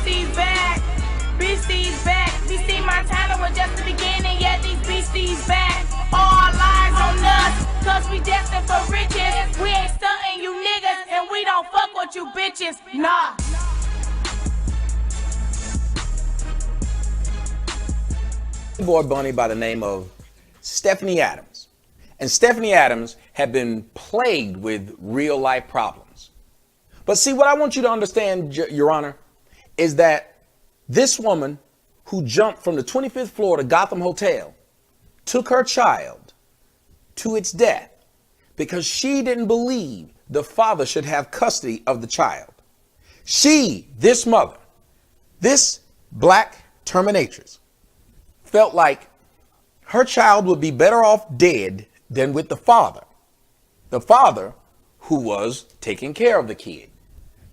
beasties back. Beasties back. Beastie Montana was just the beginning, yet these beasties back. All lies on us, cause we destined for riches. We ain't stunting you niggas, and we don't fuck with you bitches. Nah. Boy bunny by the name of Stephanie Adams. And Stephanie Adams had been plagued with real life problems. But see, what I want you to understand, Your Honor, is that this woman who jumped from the 25th floor to Gotham Hotel took her child to its death because she didn't believe the father should have custody of the child. She, this mother, this black terminatrix, felt like her child would be better off dead than with the father who was taking care of the kid.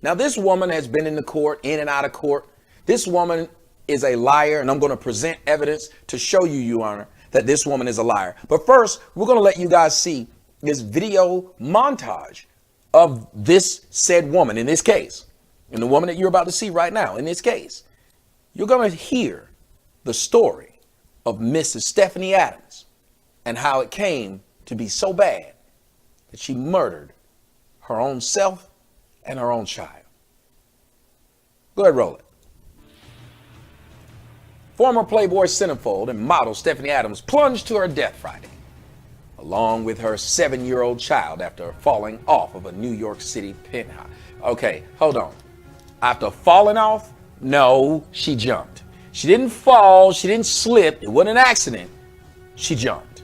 Now, this woman has been in the court, in and out of court. This woman is a liar, and I'm going to present evidence to show you, Your Honor, that this woman is a liar. But first, we're going to let you guys see this video montage of this said woman in this case, and the woman that you're about to see right now in this case. You're going to hear the story of Mrs. Stephanie Adams and how it came to be so bad that she murdered her own self and her own child. Go ahead, roll it. Former Playboy Centerfold and model Stephanie Adams plunged to her death Friday, along with her 7-year-old child after falling off of a New York City penthouse. Okay, hold on. After falling off? No, she jumped. She didn't fall, she didn't slip, it wasn't an accident. She jumped.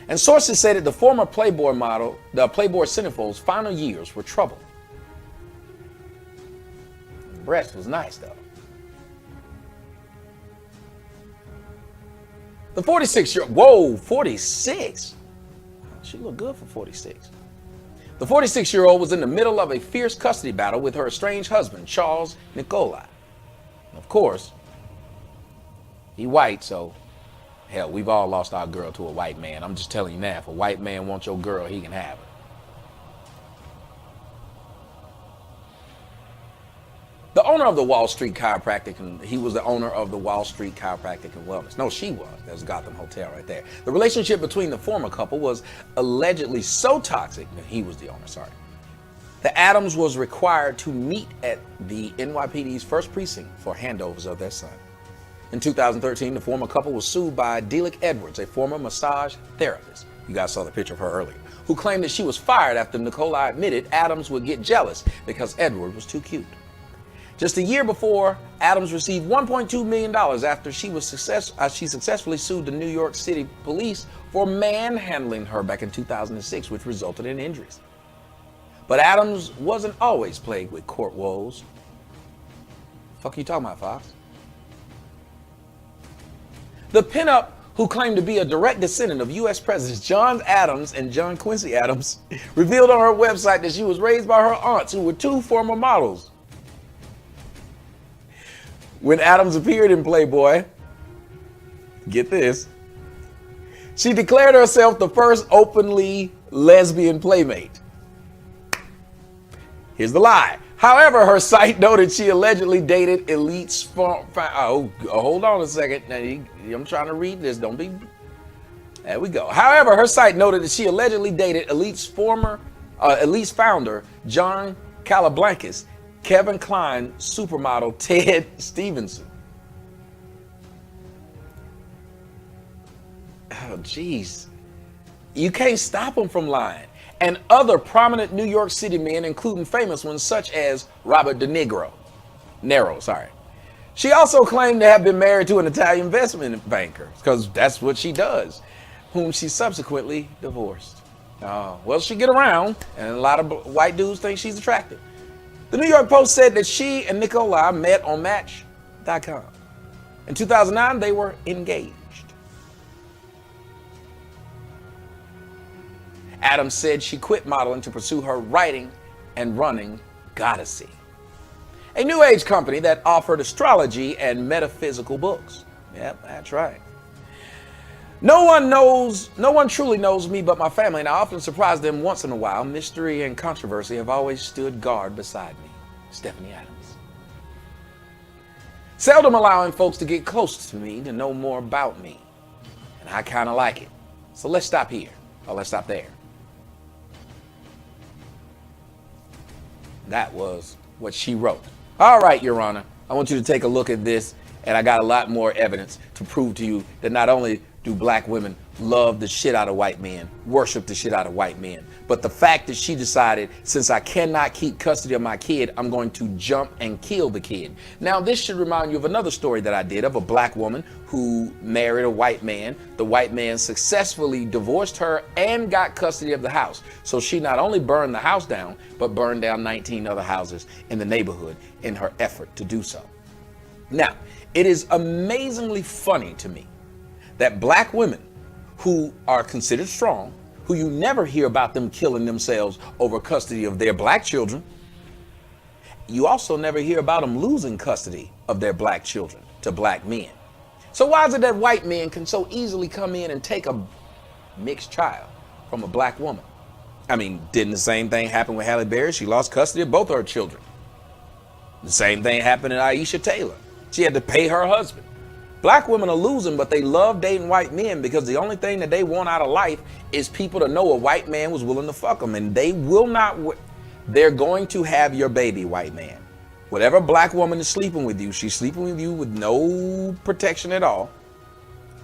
And sources say that the former Playboy model, the Playboy Centerfold's final years were troubled. The breast was nice though. The 46-year-old, 46? She looked good for 46. The 46-year-old was in the middle of a fierce custody battle with her estranged husband, Charles Nicolai. Of course, he white, so hell, we've all lost our girl to a white man. I'm just telling you now, if a white man wants your girl, he can have her. The owner of the Wall Street Chiropractic, and he was the owner of the Wall Street Chiropractic and Wellness. No, she was. That was Gotham Hotel right there. The relationship between the former couple was allegedly so toxic, that he was the owner, sorry. The Adams was required to meet at the NYPD's first precinct for handovers of their son. In 2013, the former couple was sued by Delic Edwards, a former massage therapist. You guys saw the picture of her earlier, who claimed that she was fired after Nicolai admitted Adams would get jealous because Edward was too cute. Just a year before, Adams received $1.2 million after she successfully sued the New York City police for manhandling her back in 2006, which resulted in injuries. But Adams wasn't always plagued with court woes. Fuck you talking about, Fox? The pinup, who claimed to be a direct descendant of U.S. Presidents John Adams and John Quincy Adams, revealed on her website that she was raised by her aunts, who were two former models. When Adams appeared in Playboy, get this, she declared herself the first openly lesbian playmate. Here's the lie. However, her site noted she allegedly dated elites from, hold on a second. I'm trying to read this. Don't be, there we go. However, her site noted that she allegedly dated Elite's founder, John Calablancas, Kevin Kline supermodel Ted Stevenson. Oh, geez. You can't stop them from lying. And other prominent New York City men, including famous ones such as Robert De Niro. She also claimed to have been married to an Italian investment banker, because that's what she does, whom she subsequently divorced. Well, she get around, and a lot of white dudes think she's attractive. The New York Post said that she and Nicolai met on Match.com. In 2009, they were engaged. Adams said she quit modeling to pursue her writing and running Goddessy, a new age company that offered astrology and metaphysical books. Yep, that's right. No one truly knows me but my family, and I often surprise them once in a while. Mystery and controversy have always stood guard beside me. Stephanie Adams. seldom allowing folks to get close to me to know more about me. And I kind of like it. So let's stop here, or let's stop there. That was what she wrote. All right, Your Honor, I want you to take a look at this, and I got a lot more evidence to prove to you that not only do black women love the shit out of white men, worship the shit out of white men, but the fact that she decided, since I cannot keep custody of my kid, I'm going to jump and kill the kid. Now, this should remind you of another story that I did of a black woman who married a white man. The white man successfully divorced her and got custody of the house. So she not only burned the house down, but burned down 19 other houses in the neighborhood in her effort to do so. Now, it is amazingly funny to me that black women who are considered strong, who you never hear about them killing themselves over custody of their black children, you also never hear about them losing custody of their black children to black men. So why is it that white men can so easily come in and take a mixed child from a black woman? I mean, didn't the same thing happen with Halle Berry? She lost custody of both her children. The same thing happened to Aisha Taylor. She had to pay her husband. Black women are losing, but they love dating white men because the only thing that they want out of life is people to know a white man was willing to fuck them. And they will not, they're going to have your baby, white man. Whatever black woman is sleeping with you, she's sleeping with you with no protection at all.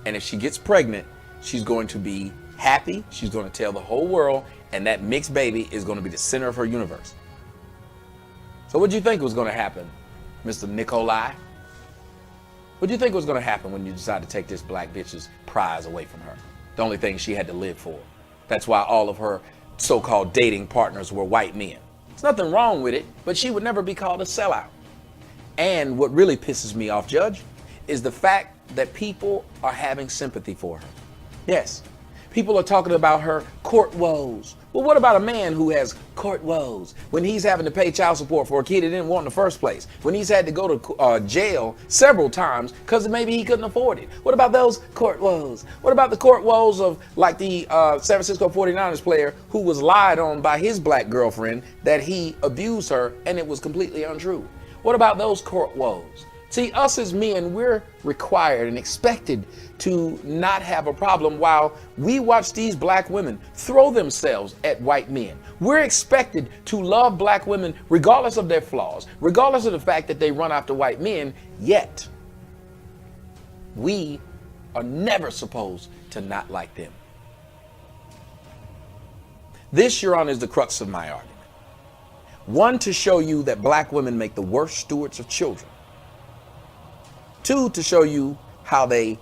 And if she gets pregnant, she's going to be happy. She's going to tell the whole world, and that mixed baby is going to be the center of her universe. So what do you think was going to happen, Mr. Nikolai? What do you think was going to happen when you decided to take this black bitch's prize away from her? The only thing she had to live for. That's why all of her so-called dating partners were white men. There's nothing wrong with it, but she would never be called a sellout. And what really pisses me off, Judge, is the fact that people are having sympathy for her. Yes, people are talking about her court woes. Well, what about a man who has court woes when he's having to pay child support for a kid he didn't want in the first place? When he's had to go to jail several times because maybe he couldn't afford it? What about those court woes? What about the court woes of like the San Francisco 49ers player who was lied on by his black girlfriend that he abused her and it was completely untrue? What about those court woes? See, us as men, we're required and expected to not have a problem while we watch these black women throw themselves at white men. We're expected to love black women regardless of their flaws, regardless of the fact that they run after white men, yet we are never supposed to not like them. This, Your Honor, is the crux of my argument. One, to show you that black women make the worst stewards of children. Two, to show you how they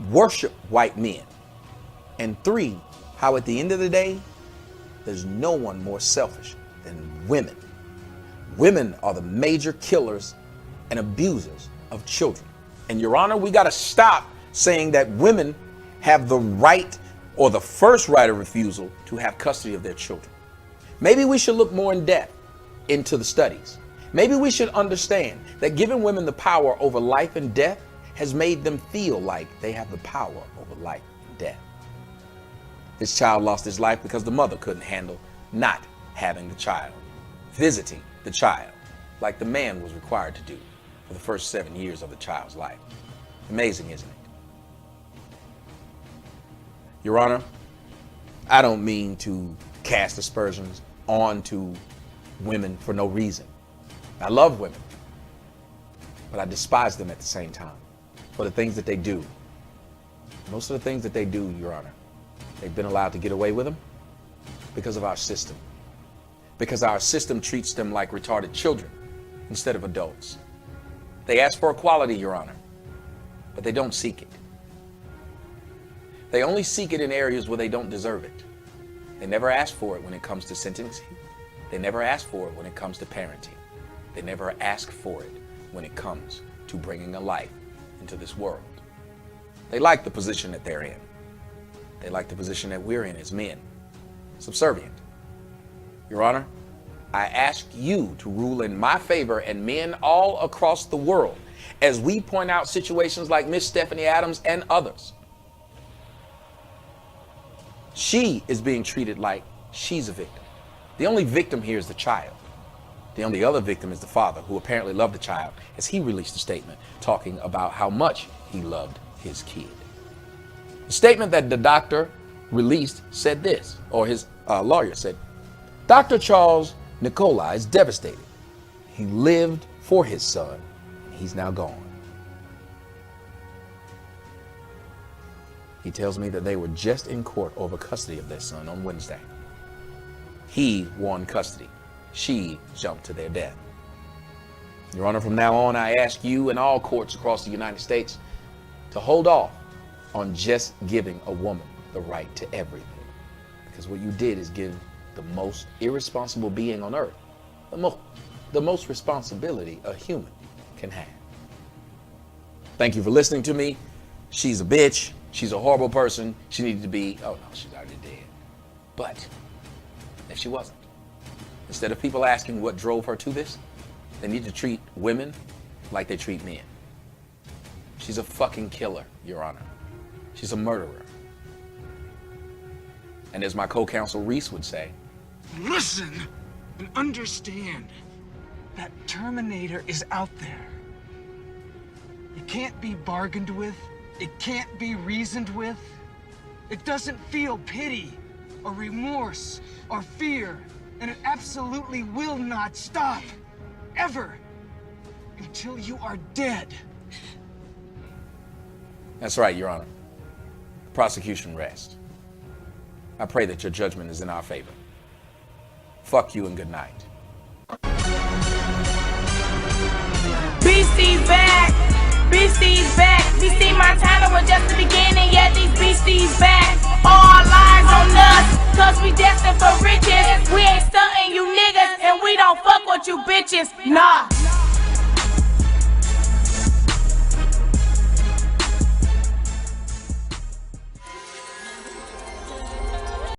worship white men. And three, how at the end of the day, there's no one more selfish than women. Women are the major killers and abusers of children. And Your Honor, we got to stop saying that women have the right or the first right of refusal to have custody of their children. Maybe we should look more in depth into the studies. Maybe we should understand that giving women the power over life and death has made them feel like they have the power over life and death. This child lost his life because the mother couldn't handle not having the child, visiting the child like the man was required to do for the first 7 years of the child's life. Amazing, isn't it? Your Honor, I don't mean to cast aspersions onto women for no reason. I love women, but I despise them at the same time for the things that they do. Most of the things that they do, Your Honor, they've been allowed to get away with them because of our system. Because our system treats them like retarded children instead of adults. They ask for equality, Your Honor, but they don't seek it. They only seek it in areas where they don't deserve it. They never ask for it when it comes to sentencing. They never ask for it when it comes to parenting. They never ask for it when it comes to bringing a life into this world. They like the position that they're in. They like the position that we're in as men, subservient. Your Honor, I ask you to rule in my favor and men all across the world as we point out situations like Miss Stephanie Adams and others. She is being treated like she's a victim. The only victim here is the child. The only other victim is the father, who apparently loved the child, as he released a statement talking about how much he loved his kid. The statement that the doctor released said this, or his lawyer said, Dr. Charles Nicolai is devastated. He lived for his son, and he's now gone. He tells me that they were just in court over custody of their son on Wednesday. He won custody. She jumped to their death. Your Honor, from now on, I ask you and all courts across the United States to hold off on just giving a woman the right to everything. Because what you did is give the most irresponsible being on earth the most responsibility a human can have. Thank you for listening to me. She's a bitch. She's a horrible person. She needed to be, oh no, she's already dead. But if she wasn't, instead of people asking what drove her to this, they need to treat women like they treat men. She's a fucking killer, Your Honor. She's a murderer. And as my co-counsel Reese would say, listen and understand that Terminator is out there. It can't be bargained with. It can't be reasoned with. It doesn't feel pity or remorse or fear, and it absolutely will not stop, ever, until you are dead. That's right, Your Honor. The prosecution rests. I pray that your judgment is in our favor. Fuck you and good night. Beasties back, Beasties back. Beastie Montana was just the beginning, yeah, these Beasties back. All eyes on us, cause we destined for riches. We ain't stunting you niggas, and we don't fuck with you bitches, nah.